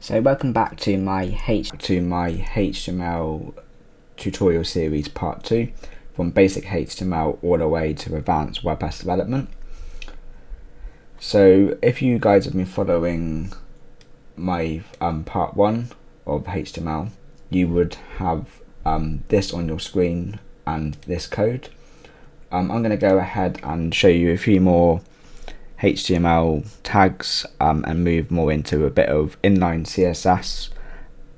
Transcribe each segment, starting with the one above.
So welcome back to my HTML tutorial series part 2, from basic HTML all the way to advanced WordPress development. So if you guys have been following my part 1 of HTML, you would have this on your screen and this code. I'm going to go ahead and show you a few more HTML tags and move more into a bit of inline CSS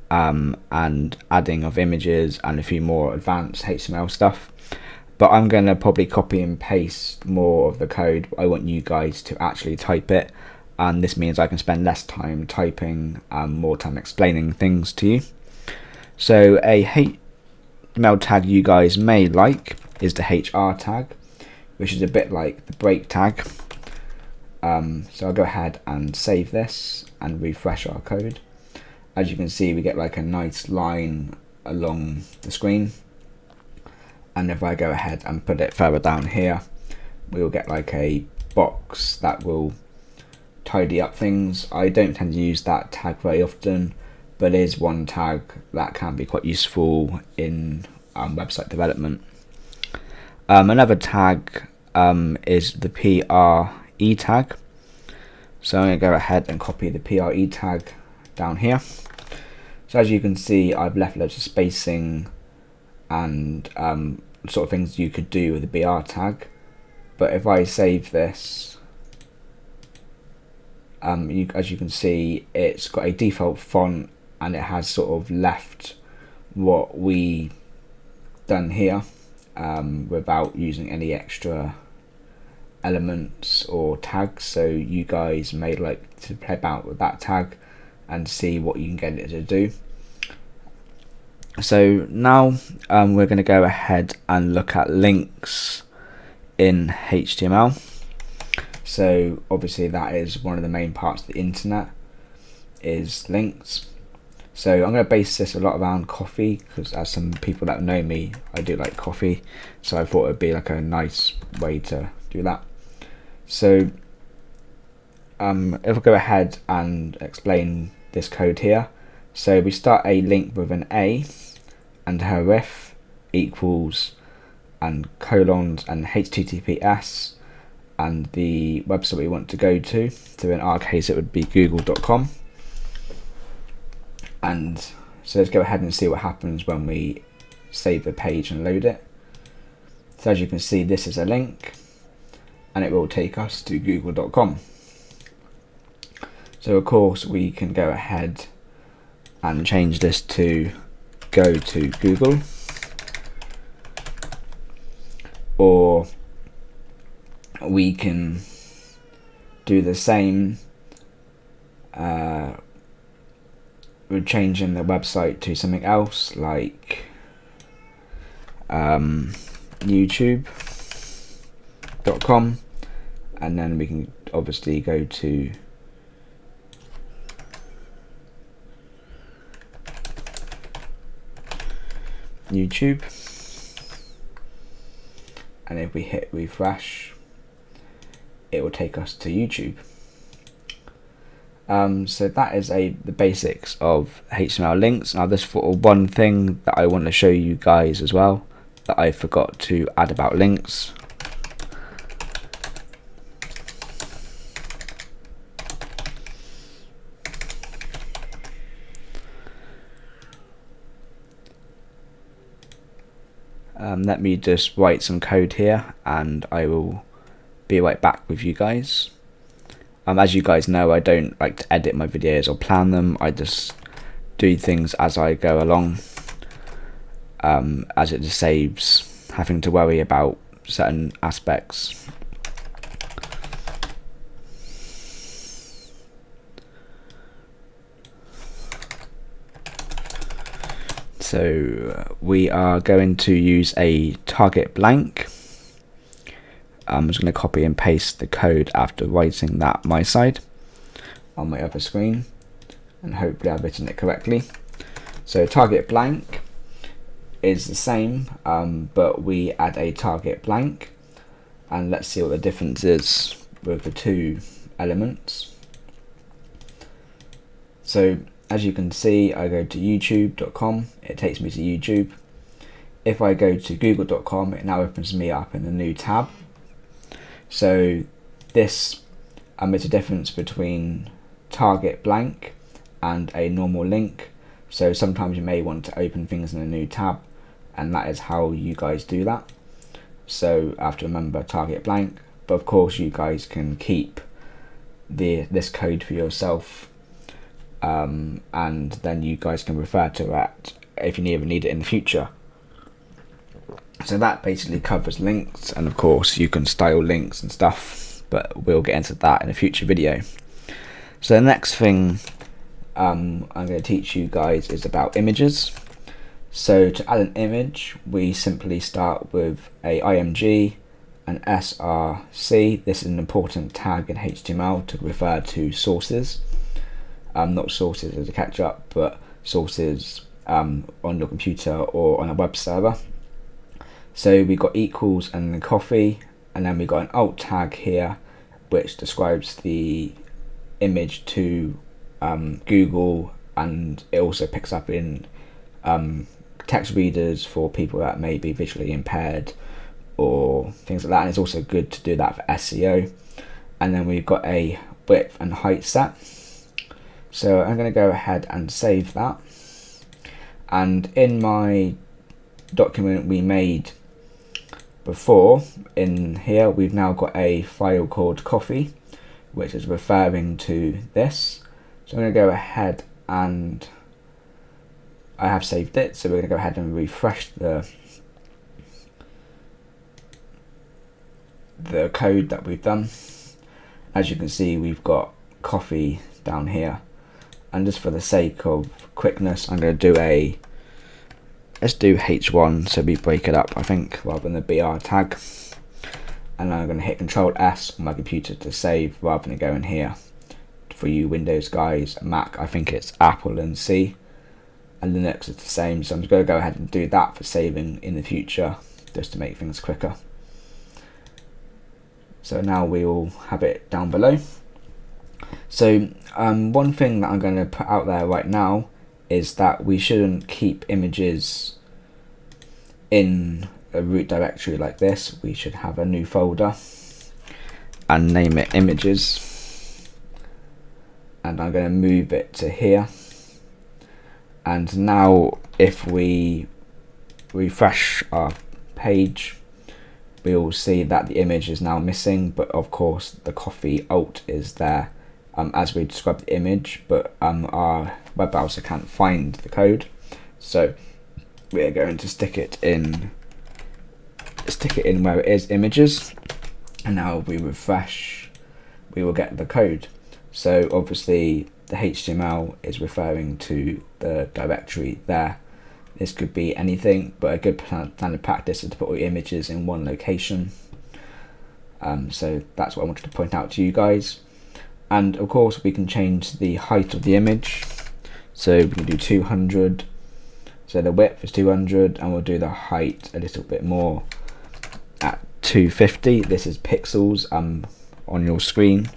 and adding of images and a few more advanced HTML stuff. But I'm going to probably copy and paste more of the code. I want you guys to actually type it, and this means I can spend less time typing and more time explaining things to you. So a HTML tag you guys may like is the HR tag, which is a bit like the break tag. So I'll go ahead and save this and refresh our code. As you can see, we get like a nice line along the screen, and if I go ahead and put it further down here, we'll get like a box that will tidy up things. I don't tend to use that tag very often, but it is one tag that can be quite useful in website development. Another tag is the PRE tag. So I'm going to go ahead and copy the PRE tag down here. So as you can see, I've left loads of spacing and sort of things you could do with the BR tag. But if I save this, as you can see, it's got a default font and it has sort of left what we done here without using any extra elements or tags. So you guys may like to play about with that tag and see what you can get it to do. So now we're going to go ahead and look at links in HTML. So obviously that is one of the main parts of the internet, is links. So I'm going to base this a lot around coffee, because as some people that know me, I do like coffee, so I thought it would be like a nice way to do that. So if I go ahead and explain this code here, so we start a link with an A and href equals and colons and https and the website we want to go to. So in our case it would be google.com. And so let's go ahead and see what happens when we save the page and load it. So as you can see, this is a link and it will take us to google.com. So of course we can go ahead and change this to go to Google, or we can do the same with changing the website to something else like youtube.com, and then we can obviously go to YouTube, and if we hit refresh it will take us to YouTube. So that is the basics of HTML links. Now there's one thing that I want to show you guys as well that I forgot to add about links. Let me just write some code here and I will be right back with you guys. As you guys know, I don't like to edit my videos or plan them. I just do things as I go along, as it just saves having to worry about certain aspects. So we are going to use a target blank. I'm just going to copy and paste the code after writing that my side on my other screen, and hopefully I've written it correctly. So target blank is the same, but we add a target blank, and let's see what the difference is with the two elements. So as you can see, I go to youtube.com, it takes me to YouTube. If I go to google.com, it now opens me up in a new tab. So this is a difference between target blank and a normal link. So sometimes you may want to open things in a new tab, and that is how you guys do that. So I have to remember target blank, but of course you guys can keep this code for yourself, and then you guys can refer to it if you ever need it in the future. So that basically covers links, and of course you can style links and stuff, but we'll get into that in a future video. So the next thing I'm going to teach you guys is about images. So to add an image, we simply start with a img, an src. This is an important tag in HTML to refer to sources. Not sources as a catch up, but sources on your computer or on a web server. So we got equals and then coffee, and then we got an alt tag here which describes the image to Google, and it also picks up in text readers for people that may be visually impaired or things like that, and it's also good to do that for SEO. And then we've got a width and height set. So I'm going to go ahead and save that, and in my document we made before, in here we've now got a file called coffee, which is referring to this. So I'm going to go ahead, and I have saved it, so we're going to go ahead and refresh the code that we've done. As you can see, we've got coffee down here, and just for the sake of quickness, I'm going to do let's do H1 so we break it up, I think, rather than the BR tag. And I'm going to hit Control S on my computer to save rather than going here. For you Windows guys, Mac, I think it's Apple and C, and Linux is the same. So I'm just going to go ahead and do that for saving in the future, just to make things quicker. So now we will have it down below. So one thing that I'm going to put out there right now is that we shouldn't keep images in a root directory like this. We should have a new folder and name it images, and I'm going to move it to here. And now if we refresh our page, we will see that the image is now missing, but of course the coffee alt is there as we describe the image, but our web browser can't find the code, so we're going to stick it in where it is, images, and now if we refresh we will get the code. So obviously the HTML is referring to the directory there. This could be anything, but a good standard practice is to put all your images in one location. So that's what I wanted to point out to you guys. And of course we can change the height of the image, so we can do 200, so the width is 200, and we'll do the height a little bit more at 250. This is pixels on your screen.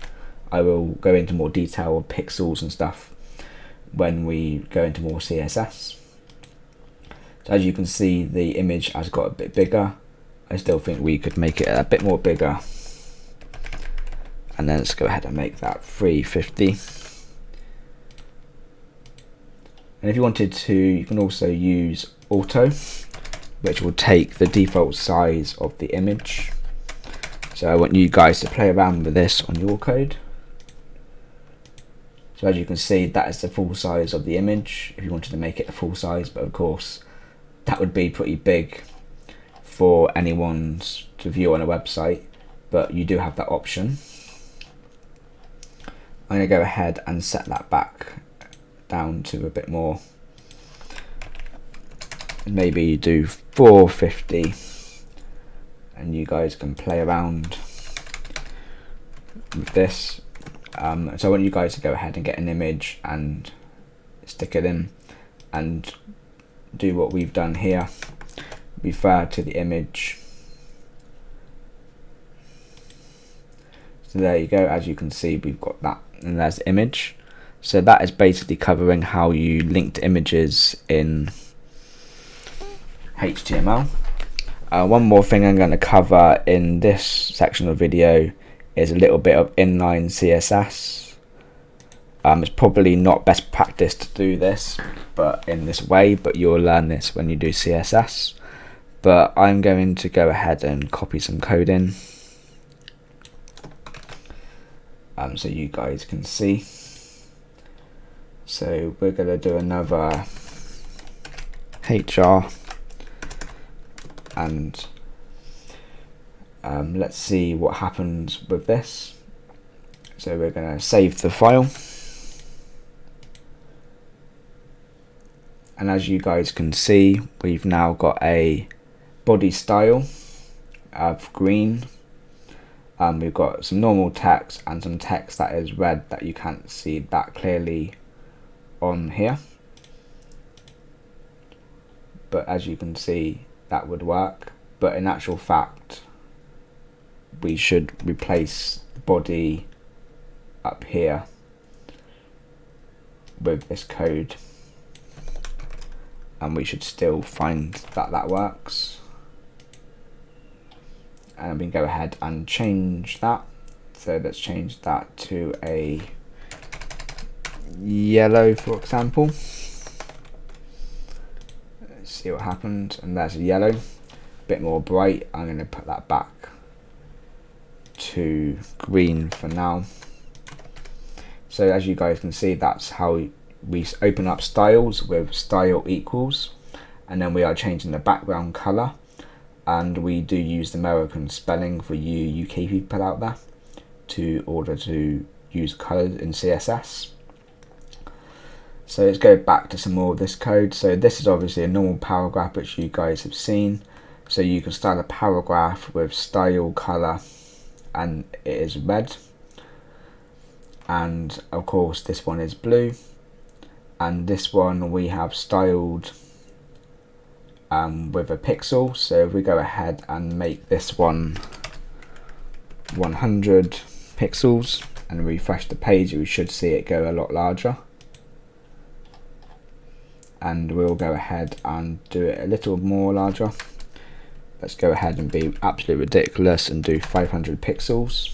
I will go into more detail of pixels and stuff when we go into more CSS. So as you can see, the image has got a bit bigger. I still think we could make it a bit more bigger, and then let's go ahead and make that 350. And if you wanted to, you can also use auto, which will take the default size of the image. So I want you guys to play around with this on your code. So as you can see, that is the full size of the image if you wanted to make it a full size, but of course that would be pretty big for anyone to view on a website, but you do have that option. I'm going to go ahead and set that back down to a bit more, maybe do 450, and you guys can play around with this. So I want you guys to go ahead and get an image and stick it in and do what we've done here. Refer to the image. So there you go, as you can see we've got that, and there's the image. So that is basically covering how you link to images in HTML. One more thing I'm going to cover in this section of the video is a little bit of inline CSS. It's probably not best practice to do this in this way, but you'll learn this when you do CSS. But I'm going to go ahead and copy some code in so you guys can see. So we're going to do another HR and let's see what happens with this. So we're going to save the file, and as you guys can see, we've now got a body style of green. We've got some normal text and some text that is red that you can't see that clearly on here, but as you can see that would work. But in actual fact we should replace the body up here with this code, and we should still find that that works. And we can go ahead and change that. So let's change that to a yellow, for example. Let's see what happens, and there's a yellow, a bit more bright. I'm going to put that back to green for now. So as you guys can see, that's how we open up styles with style equals, and then we are changing the background color, and we do use the American spelling for you UK people out there to order to use colors in CSS. So let's go back to some more of this code. So this is obviously a normal paragraph which you guys have seen. So you can style a paragraph with style color and it is red, and of course this one is blue, and this one we have styled with a pixel. So if we go ahead and make this one 100 pixels and refresh the page, we should see it go a lot larger. And we'll go ahead and do it a little more larger. Let's go ahead and be absolutely ridiculous and do 500 pixels,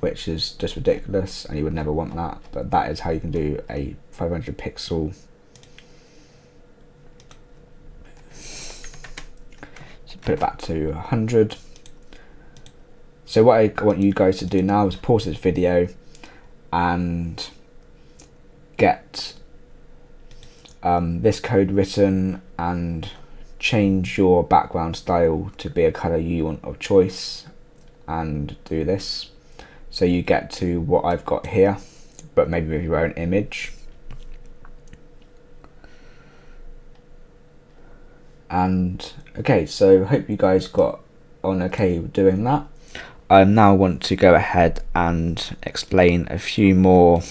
which is just ridiculous and you would never want that, but that is how you can do a 500 pixel. So put it back to 100. So what I want you guys to do now is pause this video and get this code written and change your background style to be a color you want of choice, and do this so you get to what I've got here, but maybe with your own image. And okay, so hope you guys got on okay with doing that. I now want to go ahead and explain a few more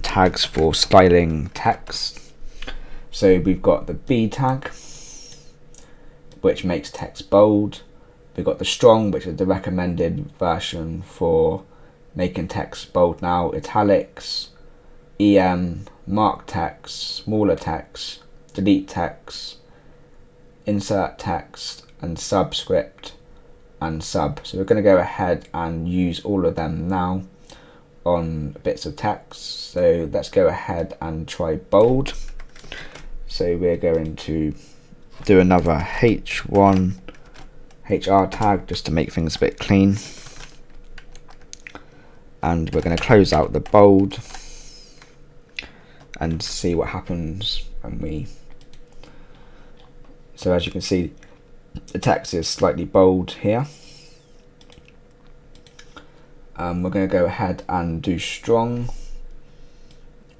tags for styling text. So we've got the B tag, which makes text bold. We've got the strong, which is the recommended version for making text bold now, italics, EM, mark text, smaller text, delete text, insert text, and subscript and sub. So we're going to go ahead and use all of them now on bits of text. So let's go ahead and try bold. So we're going to do another H1 HR tag just to make things a bit clean, and we're going to close out the bold and see what happens when we. So as you can see, the text is slightly bold here. We're going to go ahead and do strong,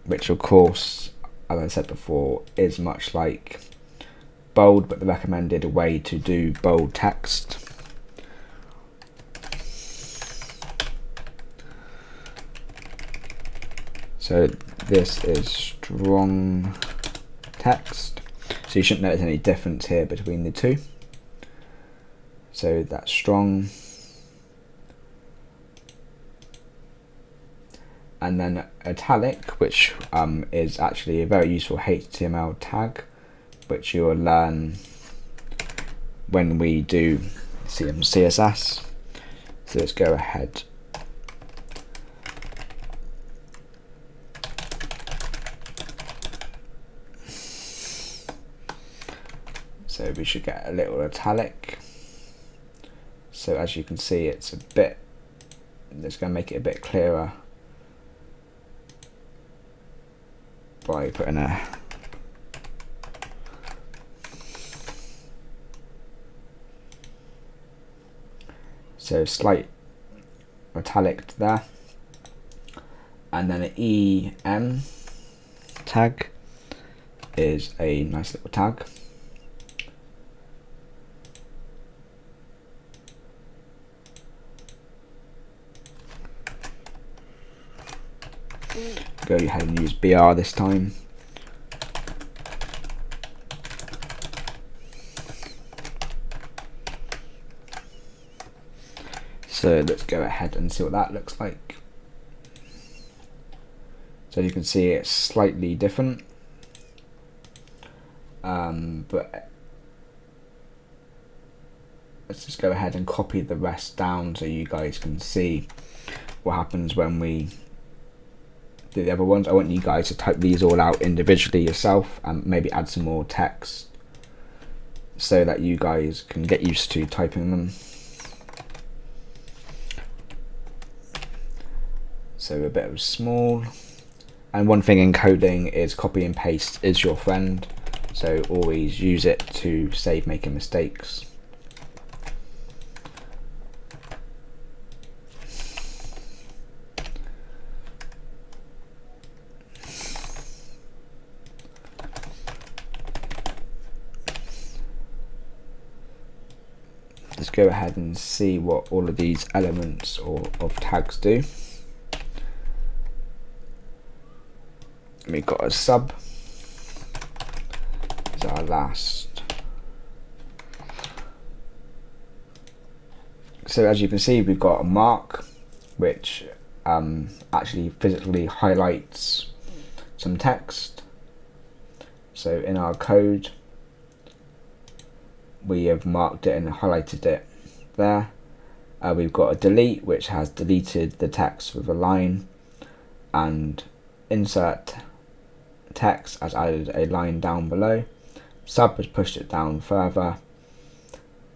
which of course, as I said before, is much like bold, but the recommended way to do bold text. So this is strong text. So you shouldn't notice any difference here between the two. So that's strong. and then italic, which is actually a very useful HTML tag, which you will learn when we do CSS. So let's go ahead. So we should get a little italic. So as you can see, it's a bit, let's go make it a bit clearer by putting a slight italic there, and then an EN tag is a nice little tag. Go ahead and use BR this time. So let's go ahead and see what that looks like. So you can see it's slightly different, but let's just go ahead and copy the rest down so you guys can see what happens when we do the other ones. I want you guys to type these all out individually yourself and maybe add some more text so that you guys can get used to typing them. So a bit of small, and one thing in coding is copy and paste is your friend, so always use it to save making mistakes. Let's go ahead and see what all of these elements of tags do. We've got a sub is our last. So as you can see, we've got a mark which actually physically highlights some text. So in our code we have marked it and highlighted it there. We've got a delete, which has deleted the text with a line, and insert text has added a line down below. Sub has pushed it down further,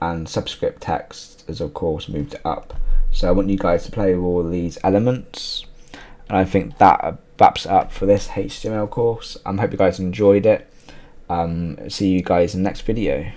and subscript text has of course moved it up. So I want you guys to play with all these elements, and I think that wraps it up for this HTML course. I hope you guys enjoyed it. See you guys in the next video.